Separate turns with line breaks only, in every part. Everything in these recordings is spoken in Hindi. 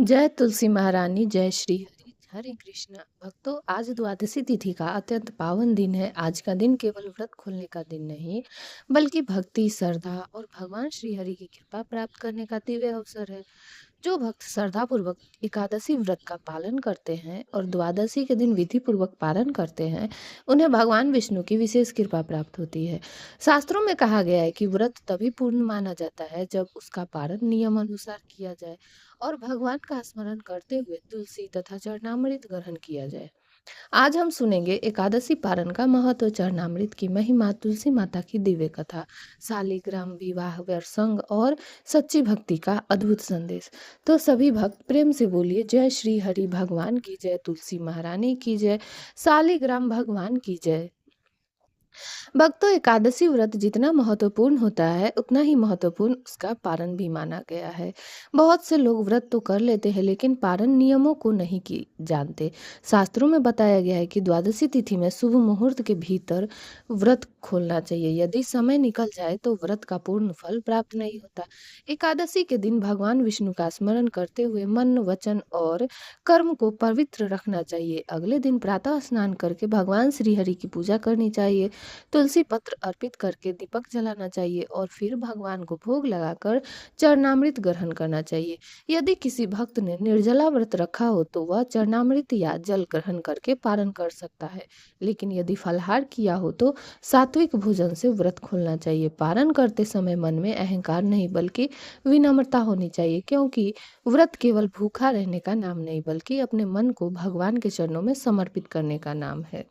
जय तुलसी महारानी, जय श्री हरि, हरे कृष्णा। भक्तों, आज द्वादशी तिथि का अत्यंत पावन दिन है। आज का दिन केवल व्रत खोलने का दिन नहीं, बल्कि भक्ति, श्रद्धा और भगवान श्री हरि की कृपा प्राप्त करने का दिव्य अवसर है। जो भक्त श्रद्धापूर्वक एकादशी व्रत का पालन करते हैं और द्वादशी के दिन विधि पूर्वक पालन करते हैं, उन्हें भगवान विष्णु की विशेष कृपा प्राप्त होती है। शास्त्रों में कहा गया है कि व्रत तभी पूर्ण माना जाता है जब उसका पालन नियम अनुसार किया जाए और भगवान का स्मरण करते हुए तुलसी तथा चरणामृत ग्रहण किया जाए। आज हम सुनेंगे एकादशी पारण का महत्व, चरणामृत की महिमा, तुलसी माता की दिव्य कथा, शालिग्राम विवाह प्रसंग और सच्ची भक्ति का अद्भुत संदेश। तो सभी भक्त प्रेम से बोलिए, जय श्री हरि भगवान की जय, तुलसी महारानी की जय, शालिग्राम भगवान की जय। भक्तों, एकादशी व्रत जितना महत्वपूर्ण होता है उतना ही महत्वपूर्ण उसका पारण भी माना गया है। बहुत से लोग व्रत तो कर लेते हैं लेकिन पारण नियमों को नहीं की जानते। शास्त्रों में बताया गया है कि द्वादशी तिथि में शुभ मुहूर्त के भीतर व्रत खोलना चाहिए। यदि समय निकल जाए तो व्रत का पूर्ण फल प्राप्त नहीं होता। एकादशी के दिन भगवान विष्णु का स्मरण करते हुए मन, वचन और कर्म को पवित्र रखना चाहिए। अगले दिन प्रातः स्नान करके भगवान श्री हरि की पूजा करनी चाहिए। तुलसी पत्र अर्पित करके दीपक जलाना चाहिए और फिर भगवान को भोग लगाकर चरणामृत ग्रहण करना चाहिए। यदि किसी भक्त ने निर्जला व्रत रखा हो तो वह चरणामृत या जल ग्रहण करके पारण कर सकता है, लेकिन यदि फलाहार किया हो तो सात्विक भोजन से व्रत खोलना चाहिए। पारण करते समय मन में अहंकार नहीं बल्कि विनम्रता होनी चाहिए, क्योंकि व्रत केवल भूखा रहने का नाम नहीं बल्कि अपने मन को भगवान के चरणों में समर्पित करने का नाम है।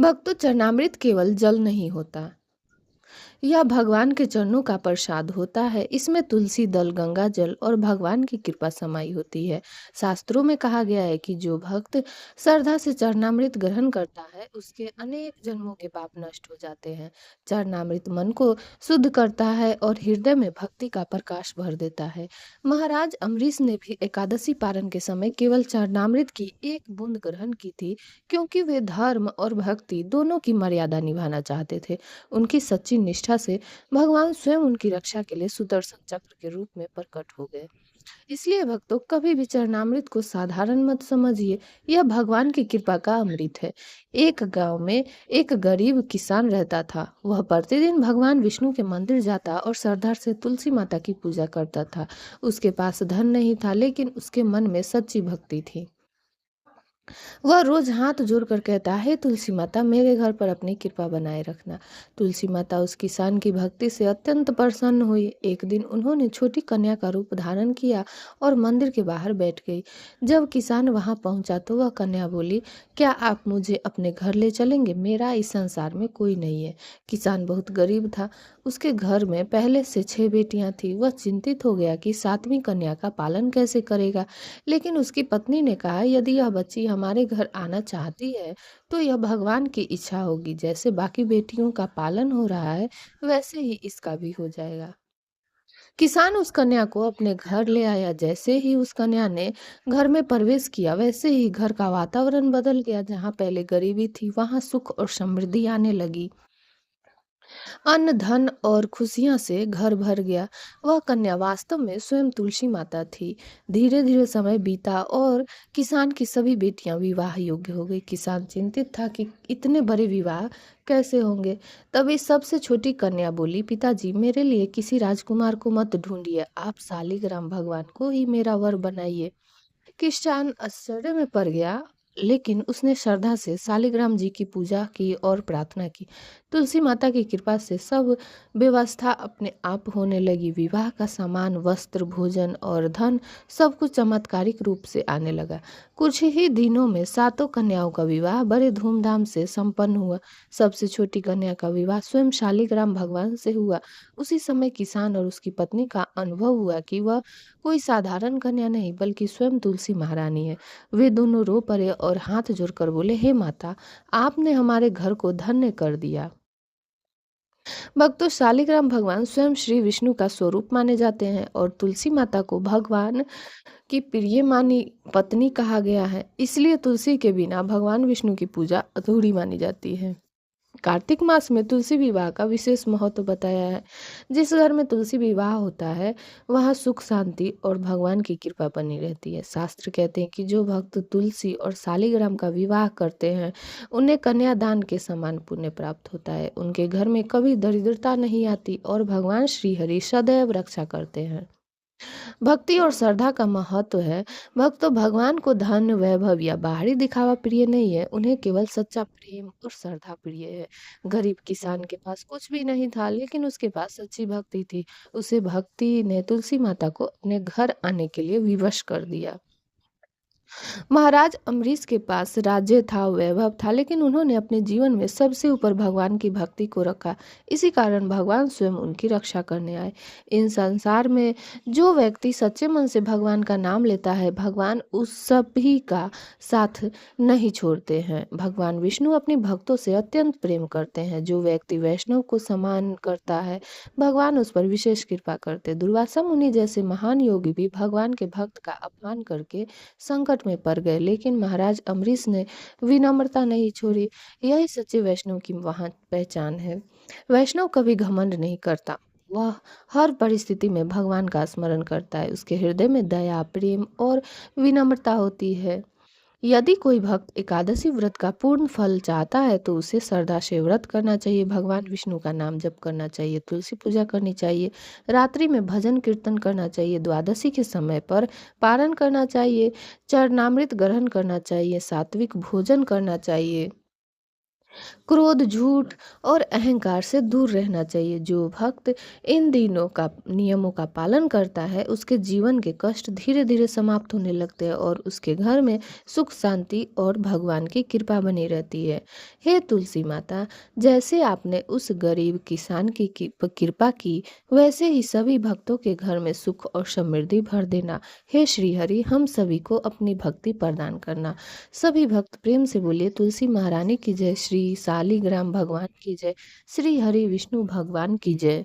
भक्तों, चरणामृत केवल जल नहीं होता, यह भगवान के चरणों का प्रसाद होता है। इसमें तुलसी दल, गंगा जल और भगवान की कृपा समाई होती है। शास्त्रों में कहा गया है कि जो भक्त श्रद्धा से चरणामृत ग्रहण करता है उसके अनेक जन्मों के पाप नष्ट हो जाते हैं। चरणामृत मन को शुद्ध करता है और हृदय में भक्ति का प्रकाश भर देता है। महाराज अम्बरीश ने भी एकादशी पारण के समय केवल चरणामृत की एक बूंद ग्रहण की थी, क्योंकि वे धर्म और भक्ति दोनों की मर्यादा निभाना चाहते थे। उनकी सच्ची निष्ठा से भगवान स्वयं उनकी रक्षा के लिए सुदर्शन चक्र के रूप में प्रकट हो गए। इसलिए भक्तों, कभी भी चरणामृत को साधारण मत समझिए, यह भगवान की कृपा का अमृत है। एक गांव में एक गरीब किसान रहता था। वह प्रतिदिन भगवान विष्णु के मंदिर जाता और श्रद्धा से तुलसी माता की पूजा करता था। उसके पास धन नहीं था, लेकिन उसके मन में सच्ची भक्ति थी। वह रोज हाथ जोड़कर कहता है, तुलसी माता मेरे घर पर अपनी कृपा बनाए रखना। तुलसी माता उस किसान की भक्ति से अत्यंत प्रसन्न हुई। एक दिन उन्होंने छोटी कन्या का रूप धारण किया और मंदिर के बाहर बैठ गई। जब किसान वहां पहुंचा तो वह कन्या बोली, क्या आप मुझे अपने घर ले चलेंगे? मेरा इस संसार में कोई नहीं है। किसान बहुत गरीब था। उसके घर में पहले से 6 बेटियां थी। वह चिंतित हो गया कि 7वीं कन्या का पालन कैसे करेगा। लेकिन उसकी पत्नी ने कहा, यदि यह बच्ची हमारे घर आना चाहती है तो यह भगवान की इच्छा होगी। जैसे बाकी बेटियों का पालन हो रहा है वैसे ही इसका भी हो जाएगा। किसान उस कन्या को अपने घर ले आया। जैसे ही उस कन्या ने घर में प्रवेश किया वैसे ही घर का वातावरण बदल गया। जहाँ पहले गरीबी थी वहां सुख और समृद्धि आने लगी। अन्न, धन और खुशियां से घर भर गया। वह कन्या वास्तव में स्वयं तुलसी माता थी। धीरे धीरे समय बीता और किसान की सभी बेटियां विवाह योग्य हो गई। किसान चिंतित था कि इतने बड़े विवाह कैसे होंगे। तभी सबसे छोटी कन्या बोली, पिताजी मेरे लिए किसी राजकुमार को मत ढूंढिए, आप शालिग्राम भगवान को ही मेरा वर बनाइए। किसान आश्चर्य में पड़ गया, लेकिन उसने श्रद्धा से शालिग्राम जी की पूजा की और प्रार्थना की। तुलसी माता की कृपा से सब व्यवस्था अपने आप होने लगी। विवाह का सामान, वस्त्र, भोजन और धन सब कुछ चमत्कारिक रूप से आने लगा। कुछ ही दिनों में 7 कन्याओं का विवाह बड़े धूमधाम से संपन्न हुआ। सबसे छोटी कन्या का विवाह स्वयं शालिग्राम भगवान से हुआ। उसी समय किसान और उसकी पत्नी का अनुभव हुआ कि वह कोई साधारण कन्या नहीं बल्कि स्वयं तुलसी महारानी है। वे दोनों रो पड़े और हाथ जोड़कर बोले, हे माता, आपने हमारे घर को धन्य कर दिया। भक्तों, शालिग्राम भगवान स्वयं श्री विष्णु का स्वरूप माने जाते हैं और तुलसी माता को भगवान की प्रिय मानी पत्नी कहा गया है। इसलिए तुलसी के बिना भगवान विष्णु की पूजा अधूरी मानी जाती है। कार्तिक मास में तुलसी विवाह का विशेष महत्व बताया है। जिस घर में तुलसी विवाह होता है, वहाँ सुख शांति और भगवान की कृपा बनी रहती है। शास्त्र कहते हैं कि जो भक्त तुलसी और शालिग्राम का विवाह करते हैं, उन्हें कन्यादान के समान पुण्य प्राप्त होता है। उनके घर में कभी दरिद्रता नहीं आती और भगवान श्री हरि सदैव रक्षा करते हैं। भक्ति और श्रद्धा का महत्व है। भक्त तो भगवान को धन, वैभव या बाहरी दिखावा प्रिय नहीं है, उन्हें केवल सच्चा प्रेम और श्रद्धा प्रिय है। गरीब किसान के पास कुछ भी नहीं था, लेकिन उसके पास सच्ची भक्ति थी। उसे भक्ति ने तुलसी माता को अपने घर आने के लिए विवश कर दिया। महाराज अम्बरीश के पास राज्य था, वैभव था, लेकिन उन्होंने अपने जीवन में सबसे ऊपर भगवान की भक्ति को रखा। इसी कारण भगवान स्वयं उनकी रक्षा करने आए। इन संसार में जो व्यक्ति सच्चे मन से भगवान का नाम लेता है, भगवान उस सभी का साथ नहीं छोड़ते हैं। भगवान विष्णु अपने भक्तों से अत्यंत प्रेम करते हैं। जो व्यक्ति वैष्णव को सम्मान करता है, भगवान उस पर विशेष कृपा करते। दुर्वासा मुनि जैसे महान योगी भी भगवान के भक्त का अपमान करके संकट में पड़ गए, लेकिन महाराज अम्बरीश ने विनम्रता नहीं छोड़ी। यही सच्चे वैष्णव की वहाँ पहचान है। वैष्णव कभी घमंड नहीं करता, वह हर परिस्थिति में भगवान का स्मरण करता है। उसके हृदय में दया, प्रेम और विनम्रता होती है। यदि कोई भक्त एकादशी व्रत का पूर्ण फल चाहता है, तो उसे श्रद्धा से व्रत करना चाहिए, भगवान विष्णु का नाम जप करना चाहिए, तुलसी पूजा करनी चाहिए, रात्रि में भजन कीर्तन करना चाहिए, द्वादशी के समय पर पारण करना चाहिए, चरणामृत ग्रहण करना चाहिए, सात्विक भोजन करना चाहिए, क्रोध, झूठ और अहंकार से दूर रहना चाहिए। जो भक्त इन दिनों का नियमों का पालन करता है, उसके जीवन के कष्ट धीरे धीरे समाप्त होने लगते हैं और उसके घर में सुख शांति और भगवान की कृपा बनी रहती है। हे तुलसी माता, जैसे आपने उस गरीब किसान की कृपा की, वैसे ही सभी भक्तों के घर में सुख और समृद्धि भर देना। हे श्री हरि, हम सभी को अपनी भक्ति प्रदान करना। सभी भक्त प्रेम से बोलिए, तुलसी महारानी की जय, श्री शालिग्राम भगवान की जय, श्री हरि विष्णु भगवान की जय।